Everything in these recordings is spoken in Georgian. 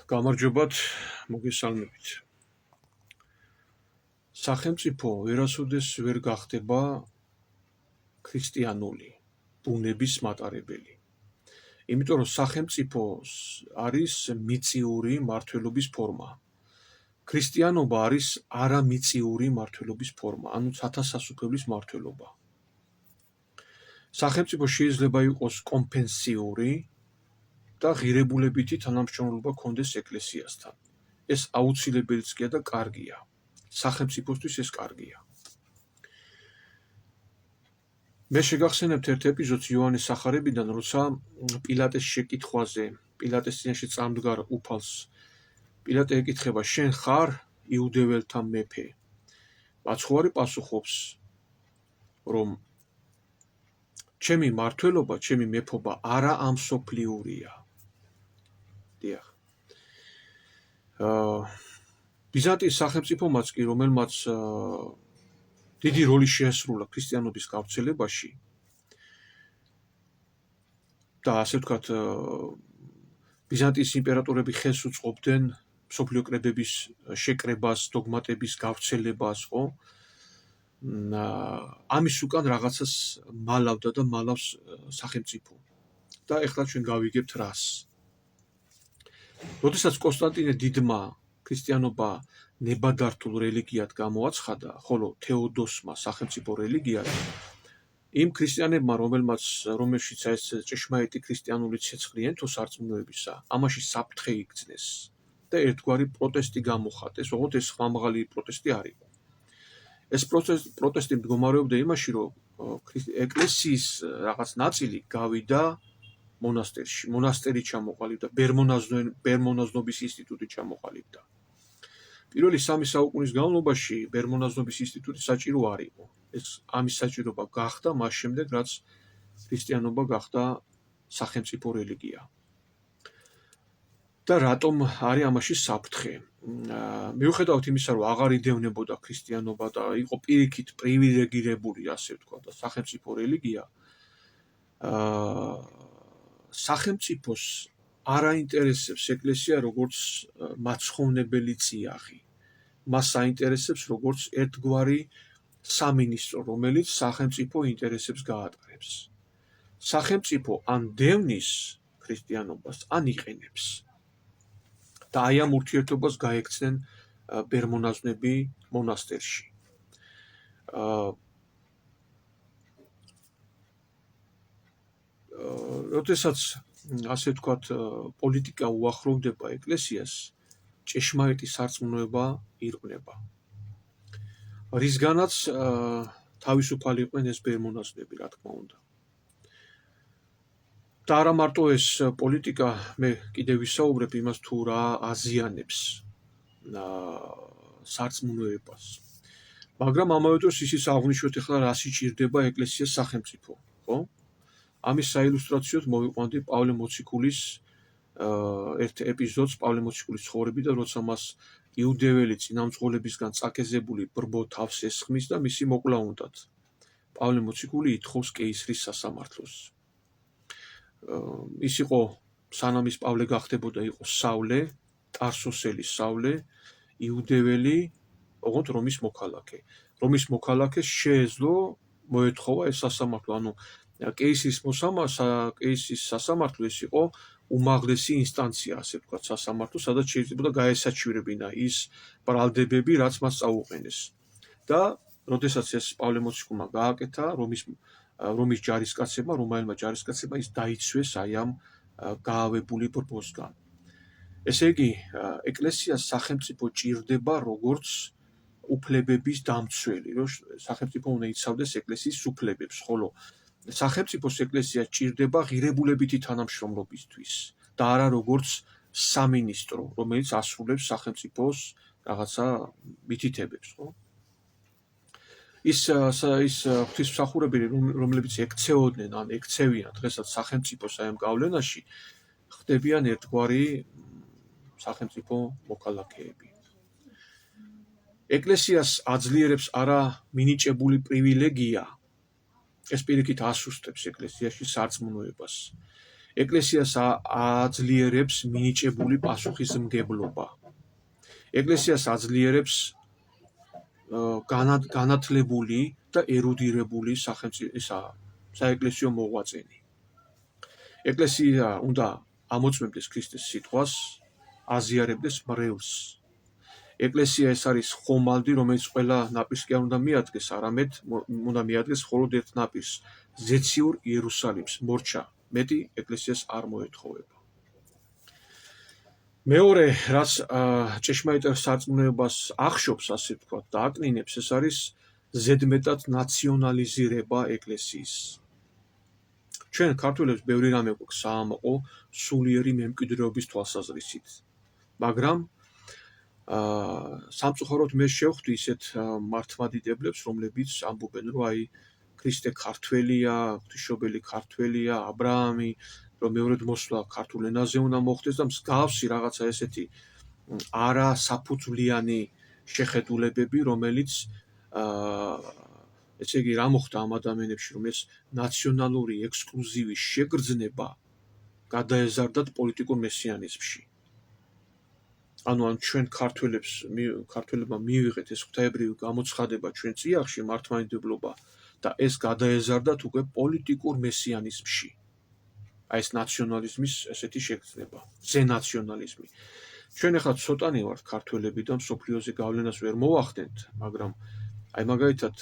გამარჯობათ, მოგესალმებით. სახელმწიფო ვერასოდეს ვერ გახდება ქრისტიანული ბუნების მატარებელი. იმიტომ რომ სახელმწიფო არის მიწიური მართლობის ფორმა. ქრისტიანობა არის არამიწიური მართლობის ფორმა, ანუ სათასასუფლებლის მართლობა. სახელმწიფო შეიძლება იყოს კომპენსიური და ღირებულებითი თანამშრომლობა ჰქონდეს ეკლესიასთან. ეს აუცილებელიც კი და კარგია. სახელმწიფოსთვის ეს კარგია. მე შეგახსენებთ ერთ ეპიზოდს იოანეს სახარებიდან, როცა პილატეს შეკითხვაზე, პილატეს წინაშე წამდგარ უფალს, პილატე ეკითხება, შენ ხარ იუდეველთა მეფე? მაცხოვარი პასუხობს, რომ ჩემი მართლობა, ჩემი მეფობა არა ამსოფლიურია. დიახ. ბიზანტიის სახელმწიფომაც კი, რომელმაც დიდი როლი შეასრულა ქრისტიანობის გავრცელებაში და ასე ვთქვათ, ბიზანტიის იმპერატორები ხელს უწყობდნენ მსოფლიო კრებების შეკრებას, დოგმატების გავრცელებას, ხო? ამის უკან რაღაცას მალავდა და მალავს სახელმწიფო. და ეხლა ჩვენ გავიგებთ რას. როდესაც კონსტანტინე დიდმა ქრისტიანობა ნებადართულ რელიგიად გამოაცხადა, ხოლო თეოდოსმა სახელმწიფო რელიგიად, იმ ქრისტიანებმა, რომელშიც ეს ჭეშმარიტი ქრისტიანული ცეცხლი ენთო სარწმუნოებისა, ამაში საფრთხე იგრძნეს და ერთგვარი პროტესტი გამოხატეს, ოღონდ ეს ხმამაღალი პროტესტი არ იყო. ეს პროტესტი მდგომარეობდა იმაში, რომ ეკლესიის რაღაც ნაწილი გავიდა მონასტერში, მონასტერი ჩამოყალიბდა, ბერმონაზნობის ინსტიტუტი ჩამოყალიბდა. პირველი 3 საუკუნის განმავლობაში ბერმონაზნობის ინსტიტუტი საჭირო არ იყო. ეს ამის საჭიროება გახდა მას შემდეგ, რაც ქრისტიანობა გახდა სახელმწიფო რელიგია. და რატომ არის ამაში საფრთხე? მიუხედავად იმისა, რომ აღარ იდევნებოდა ქრისტიანობა და იყო პირიქით პრივილეგირებული, ასე ვთქვა, და სახელმწიფო რელიგია, სახელმწიფოს არ აინტერესებს ეკლესია როგორც მაცხოვნებელი წიაღი. მას აინტერესებს როგორც ერთგვარი სამინისტრო, რომელიც სახელმწიფო ინტერესებს გაატარებს. სახელმწიფო ან დევნის ქრისტიანობას, ან იყენებს. და აი ამ ურთიერთობას გაექცნენ ბერმონაზნები მონასტერში. როდესაც ასე ვთქვათ, პოლიტიკა უახლოვდება ეკლესიას, ჭეშმარიტი სარწმუნოება ირყვნება. რისგანაც თავისუფალი იყვნენ ეს ბერმონაზნები, რა თქმა უნდა. და არა მარტო ეს პოლიტიკა, მე კიდევ ვისაუბრებ იმას, თუ რა აზიანებს სარწმუნოებას. მაგრამ ამავე დროს ისიც აღვნიშნოთ, ახლა რა სიჭირდება ეკლესიას სახელმწიფო, ხო? ამის საილუსტრაციოდ მოვიყვანდი პავლე მოციქულის ერთ ეპიზოდს, პავლე მოციქულის ცხოვრებიდან, როცა მას იუდეველი წინამძღოლებისგან წაკეზებული ბრბო თავს ესხმის და მისი მოკლა უნდათ. პავლე მოციქული ითხოვს კეისრის სასამართლოს. ის იყო, სანამ ის პავლე გახდებოდა, იყო სავლე, ტარსოსელი სავლე, იუდეველი, ოღონდ რომის მოქალაქე. რომის მოქალაქეს შეეძლო მოეთხოვა ეს სასამართლო, ანუ კეისრის სასამართლო ეს იყო უმაღლესი ინსტანცია, ასე ვთქვათ, სასამართლო, სადაც შეიძლება გაესაჩივრებინა ის ბრალდებები, რაც მას წაუყენეს. და როდესაც ეს პავლე მოციქულმა გააკეთა რომის ჯარისკაცებმა, რომაელმა ჯარისკაცებმა, ის დაიცვეს აი ამ გაავებული ბრბოსგან. ესე იგი, ეკლესიას სახელმწიფო ჭირდება როგორც უფლებების დამცველი, რომ სახელმწიფო უნდა იცავდეს ეკლესიის უფლებებს, ხოლო სახელმწიფოს ეკლესიას ჭირდება ღირებულებითი თანამშრომლობისთვის და არა როგორც სამინისტრო, რომელიც ასრულებს სახელმწიფოს რაღაცა მითითებებს, ხო? ის ღვთისმსახურებელი, რომლებიც ექცეოდნენ, ან ექცევიან დღესაც სახელმწიფოს აი ამ გავლენაში, ხდებიან ერთგვარი სახელმწიფო მოქალაქეები. ეკლესიას აძლიერებს არა მინიჭებული პრივილეგია, ეს პირიქით ასუსტებს ეკლესიაში სარწმუნოებას. ეკლესიას აძლიერებს მინიჭებული პასუხისმგებლობა. ეკლესიას აძლიერებს განათლებული და ერუდირებული საეკლესიო მოღვაწენი. ეკლესია უნდა ამოწმებდეს ქრისტეს სიტყვას, აზიარებდეს მრევლს. ეკლესია ეს არის ხომალდი, რომელიც ყველა ნაპირს კი არ უნდა მიადგეს, არამედ უნდა მიადგეს მხოლოდ ერთ ნაპირს, ზეციურ იერუსალიმს, მორჩა. მეტი ეკლესიას არ მოეთხოვება. მეორე, რაც ჭეშმარიტ სარწმუნოებას ახშობს, ასე ვთქვათ, და აკნინებს, ეს არის ზედმეტად ნაციონალიზირება ეკლესიის. ჩვენ ქართველებს ბევრი რამე გვაქვს საამაყო სულიერი მემკვიდრეობის თვალსაზრისით. მაგრამ სამწუხაროდ მე შევხვდი ისეთ მართლმადიდებლებს, რომლებიც ამბობენ, რომ აი ქრისტე ქართველია, ღვთისმშობელი ქართველია, ა ブラ ამი, რომ მეორედ მოსვლა ქართულ ენაზე უნდა მოხდეს და მსგავსი რაღაცა ესეთი არასაფუძვლიანი შეხედულებები, რომელიც ესე იგი რა მოხდა ამ ადამიანებში, რომ ეს ნაციონალური ექსკლუზივის შეგრძნება გადაეზარდათ პოლიტიკურ მესიანიზმში. ანუ ჩვენ ქართველებმა მივიღეთ ეს ღვთაებრივი გამოცხადება ჩვენ წიაღში მართლმადიდებლობა და ეს გადაეზარდათ უკვე პოლიტიკურ მესიანიზმში. აი ეს ნაციონალიზმის ესეთი შეგრძნება, ზენაციონალიზმი. ჩვენ ახლა ცოტანი ვართ ქართველები და მსოფლიოზე გავლენას ვერ მოვახდენთ, მაგრამ აი მაგალითად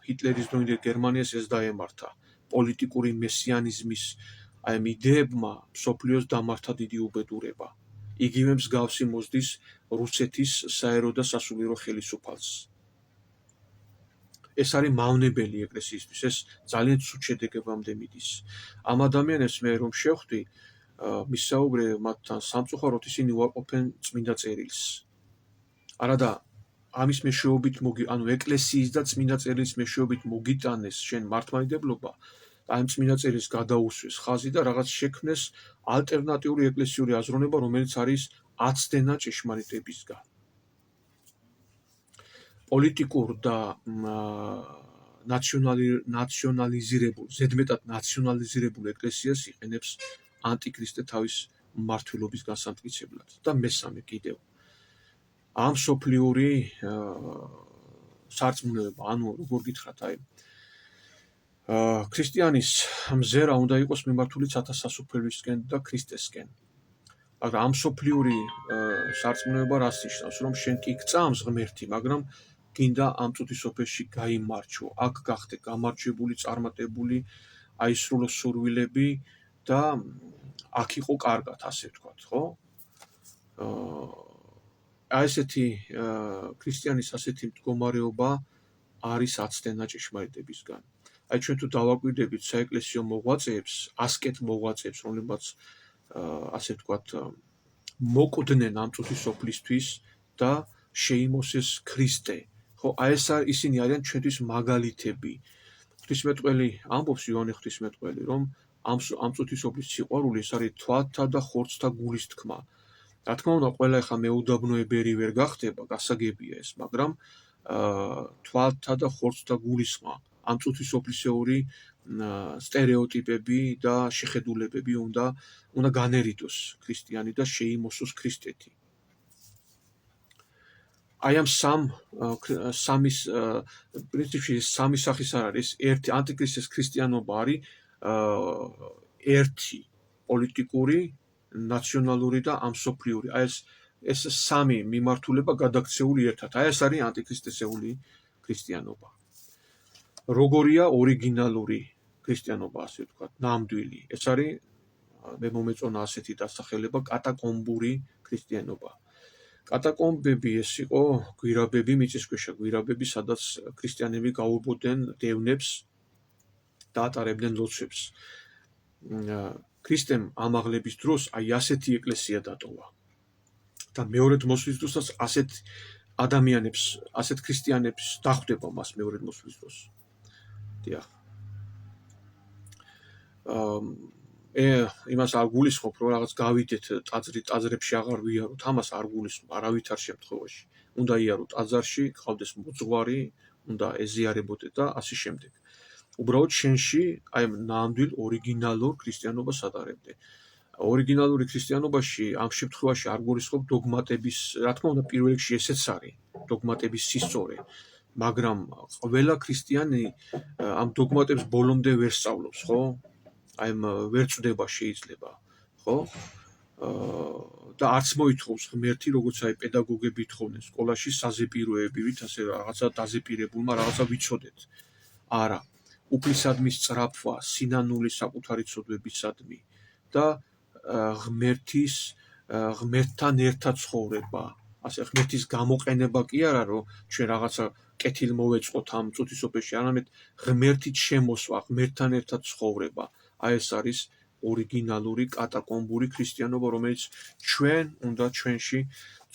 ჰიტლერის დროინდელ გერმანიას ეს დაემართა პოლიტიკური მესიანიზმის აი ამ იდეებმა მსოფლიოს დამართა დიდი უბედურება. იგივე მსგავსი მოსდის რუსეთის საერო და სასულიერო ხელისუფალს. ეს არის მავნებელი ეკლესიისთვის, ეს ძალიან ცუდ შედეგებამდე მიდის. ამ ადამიანებს მე რომ შევხვდი, მისაუბრე მათთან, სამწუხაროდ ისინი უარყოფენ წმინდა წერილს. არადა ამის მეშვეობით ანუ ეკლესიის და წმინდა წერილის მეშვეობით მოგიტანეს შენ მართლმადიდებლობა, აი წმინდა წერილს გადაუსვეს ხაზი და რაღაც შექმნეს ალტერნატიული ეკლესიური აზროვნება, რომელიც არის აცდენა ჭეშმარიტებისგან. პოლიტიკურ და ნაციონალიზირებულ, ზედმეტად ნაციონალიზირებულ ეკლესიას იყენებს ანტიქრისტე თავის მმართველობის გასამტკიცებლად. და მესამე კიდევ ამ სოფლიური სარწმუნოება, ანუ როგორ გითხრათ, აი ქრისტიანის მზერა უნდა იყოს მიმართული ცათა სასუფეველისკენ და ქრისტესკენ. მაგრამ ამ სოფლიური სარწმუნოება რას ნიშნავს, რომ შენ კი გწამს ღმერთი, მაგრამ გინდა ამ წუთის სოფელში გაიმარჩო, აქ გახდე გამარჯვებული, წარმატებული, აისრულო სურვილები და აქ იყო კარგად, ასე ვთქვათ, ხო? აი ესეთი ქრისტიანის ასეთი მდგომარეობა არის აცდენა ჭეშმარიტებისგან. აი ჩვენ თუ დავაკვირდებით საეკლესიო მოღვაწეებს, ასკეტ მოღვაწეებს, რომლებიც ასე ვთქვათ, მოკვდნენ ამ წუთის სოფლისთვის და შეიმოსეს ქრისტე. ხო, აი ეს ისინი არიან ჩვენთვის მაგალითები. ღვთისმეტყველი ამბობს, იოანე ღვთისმეტყველი, რომ ამ წუთის სოფლის სიყვარული ეს არის თვალთა და ხორცთა გულის თქმა. რა თქმა უნდა, ყველა ახლა მეუდაბნოებერი ვერ გახდება, გასაგებია ეს, მაგრამ თვალთა და ხორცთა გულის თქმა, ამ წუთის სოფლისეული სტერეოტიპები და შეხედულებები უნდა განერიდოს ქრისტიანი და შეიმოსოს ქრისტეთი. აი ამ სამის პრინციპში სამი სახის არ არის, ერთი ანტიქრისტეს ქრისტიანობა არის ერთი პოლიტიკური, ნაციონალური და ამსოფლიური. აი ეს სამი მიმართულება გადაქცეული ერთად. აი ეს არის ანტიქრისტესეული ქრისტიანობა. როგორია ორიგინალური ქრისტიანობა, ასე ვთქვათ, ნამდვილი. ეს არის მე მომეწონა ასეთი დასახელება კატაკომბური ქრისტიანობა. კატაკომბები ეს იყო გვირაბები, მიწისქვეშა გვირაბები, სადაც ქრისტიანები გაუბრუნდნენ დევნებს და ატარებდნენ ლოცვებს. ქრისტემ ამაღლების დროს აი ასეთი ეკლესია დატოვა. და მეორედ მოსვლის დროსაც ასეთ ადამიანებს, ასეთ ქრისტიანებს დახვდება მას მეორედ მოსვლის დროს. დიახ. იმას არ გულისხმობ, რომ რაღაც გავიდეთ ტაძრებში აღარ ვიაროთ, ამას არ გულისხმობ არავითარ შემთხვევაში. უნდა იარო ტაძარში, ყავდეს მოძღვარი, უნდა ეზიარებოდეთ და ასე შემდეგ. უბრალოდ შენში აი ნამდვილ ორიგინალურ ქრისტიანობას ატარებდე. ორიგინალური ქრისტიანობაში ამ შემთხვევაში არ გულისხმობ დოგმატების, რა თქმა უნდა, პირველ რიგში ესეც არის, დოგმატების სისწორე, მაგრამ ყველა ქრისტიანი ამ დოგმატებს ბოლომდე ვერ სწავლობს, ხო? აი ვერ წვდება შეიძლება, ხო? და არც მოითხოვს ღმერთი, როგორც აი პედაგოგები ითხოვდნენ სკოლაში საზეპიროებივით, ასე რაღაცა დაზეპირებულმა რაღაცა ვიცოდეთ. არა, უფლისადმი სწრაფვა, სინანული საკუთარი ცოდვებისადმი და ღმერთთან ერთად ცხოვრება. ასე ღმერთის გამოყენება კი არა, რომ ჩვენ რაღაცა კეთილ მოვეწყოთ ამ წუთისოფეში, არამედ ღმერთით შემოსვა, ღმერთთან ერთად ცხოვრება. აი ეს არის ორიგინალური კატაკომბური ქრისტიანობა, რომელიც ჩვენ უნდა ჩვენში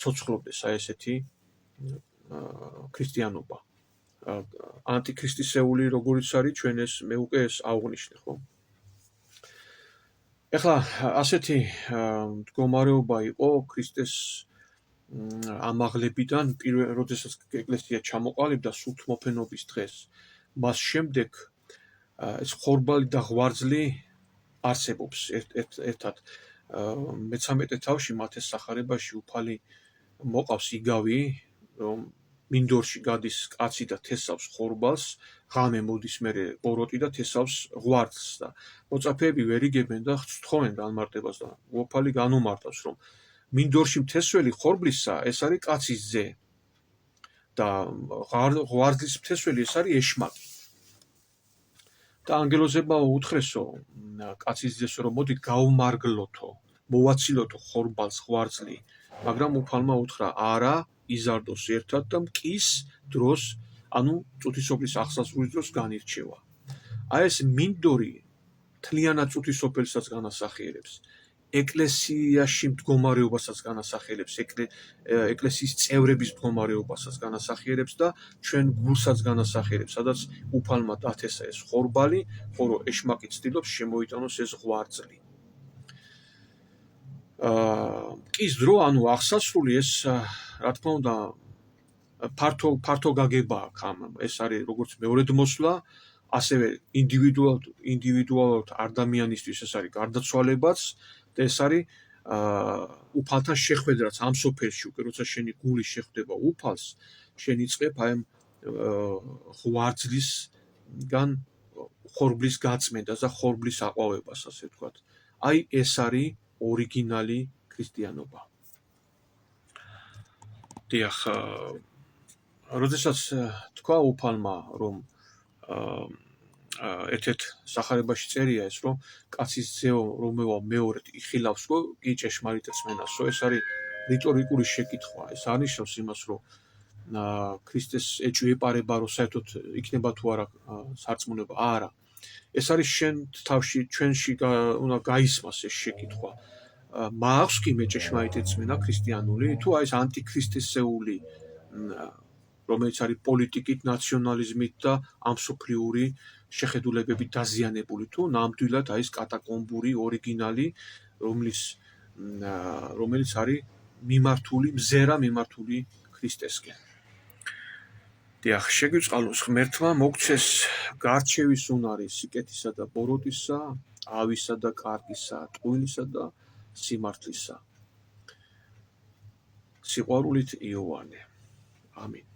ცოცხლობდეს, აი ესეთი ქრისტიანობა. ანტიქრისტისეული როგორიც არის, ჩვენ ეს მე უკვე ეს აღვნიშნე, ხო? ეხლა ასეთი მდგომარეობა იყო ქრისტეს ამაღლებიდან, როდესაც ეკლესია ჩამოყალიბდა სულთმოფენობის დღეს. მას შემდეგ ეს ხორბალი და ღვარძლი არსებობს ერთად. მე-13 თავში მათეს სახარებაში უფალი მოყავს იგავი, რომ მინდორში გადის კაცი და თესავს ხორბალს, ღამე მოდის მერე ყოროტი და თესავს ღვარძლს და მოწაფეები ვერ იგებენ და თხოვენ განმარტებას და უფალი განუმარტავს, რომ მინდორში მთესველი ხორბლისა ეს არის კაცის ძე და ღვარძლის მთესველი ეს არის ეშმაკი. და ანგელოზებმა უთხრესო კაცის ძეს, რომ მოდი გავმარგლოთო, მოვაცილოთო ხორბალს ღვარძლი, მაგრამ უფალმა უთხრა არა, იზარდოს ერთად და მკის დროს, ანუ წუთისოფლის აღსასრულის დროს განირჩევა. აი ეს მინდორი მთლიანად წუთისოფელსაც განასახიერებს. ეკლესიაში მდგომარეობასაც განასახიერებს, ეკლესიის წევრების მდგომარეობასაც განასახიერებს და ჩვენ გულსაც განასახიერებს, სადაც უფალმა დათესა ეს ხორბალი, ხოლო ეშმაკი ცდილობს შემოიტანოს ეს ღვარძლი. მკის დრო, ანუ აღსასრული ეს, რა თქმა უნდა, ფართო გაგება აქვს ამ, ეს არის როგორც მეორედ მოსვლა, ასევე ინდივიდუალურად ადამიანისთვის ეს არის გარდაცვალებაც და ეს არის უფალთან შეხვედრაც ამ სოფელში, უკვე როცა შენი გული შეხვდება უფალს, შენ იწყებ აი ამ ღვარძლისგან ხორბლის გაწმენდას და ხორბლის აყვავებას, ასე ვთქვათ. აი ეს არის ორიგინალი ქრისტიანობა. დიახ, როდესაც თქვა უფალმა, რომ ერთ-ერთ სახარებაში წერია ეს, რომ კაცის ძეო რომევა მეორედ იხილავსო, კი ჭეშმარიტ რწმენასო, ეს არის რიტორიკული შეკითხვა. ეს არნიშნავს იმას, რომ ქრისტეს ეჭვი ეპარება, რომ საერთოდ იქნება თუ არა სარწმუნება, არა. ეს არის შენ თავში, ჩვენში უნდა გაისმას ეს შეკითხვა. მაქვს კი მე ჭეშმარიტი რწმენა ქრისტიანული, თუ აი ეს ანტიქრისტესეული, რომელიც არის პოლიტიკით, ნაციონალიზმით და ამსოფლიური შეხედულებებით დაზიანებული, თუ ნამდვილად აი ეს კატაკომბური ორიგინალი, რომელიც არის მზერა მიმართული ქრისტესკენ. დიახ, შეგვიწყალოს ღმერთმა მოგცეს გარჩევის უნარი სიკეთისა და ბოროტისა, ავისა და კარგისა, ტყუილისა და სიმართლისა. სიყვარულით იოანე. ამინ.